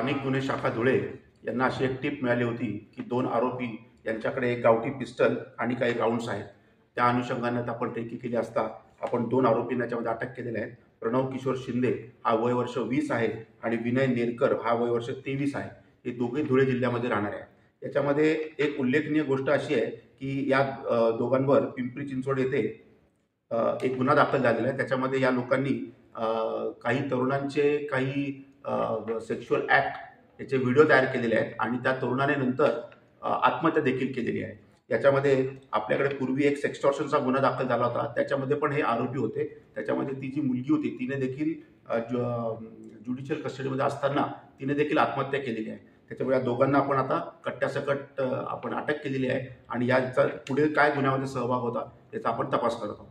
स्थानिक गुन्हे शाखा धुळे यांना अशी एक टीप मिळाली होती की 2 आरोपी यांच्याकडे एक गावठी पिस्टल आणि काही राऊंड्स आहेत. त्या अनुषंगाने आपण रेकी केली असता आपण 2 आरोपींना याच्यामध्ये अटक केलेले आहेत. प्रणव किशोर शिंदे हा वय वर्ष 20 आहे आणि विनय नेरकर हा वय वर्ष 23 आहे. हे दोघे धुळे जिल्ह्यामध्ये राहणार आहेत. याच्यामध्ये एक उल्लेखनीय गोष्ट अशी आहे की या दोघांवर पिंपरी चिंचवड येथे एक गुन्हा दाखल झालेला आहे. त्याच्यामध्ये या लोकांनी काही तरुणांचे काही सेक्शुअल ॲक्ट याचे व्हिडिओ तयार केलेले आहेत आणि त्या तरुणाने नंतर आत्महत्या देखील केलेली आहे. याच्यामध्ये आपल्याकडे पूर्वी एक सेक्सटॉर्शनचा गुन्हा दाखल झाला होता, त्याच्यामध्ये पण हे आरोपी होते. त्याच्यामध्ये ती जी मुलगी होती तिने देखील ज्युडिशियल कस्टडीमध्ये असताना तिने देखील आत्महत्या केलेली आहे. त्याच्यामुळे या दोघांना आपण आता कट्ट्यासकट आपण अटक केलेली आहे आणि याचा पुढे काय गुन्ह्यामध्ये सहभाग होता याचा आपण तपास करत आहोत.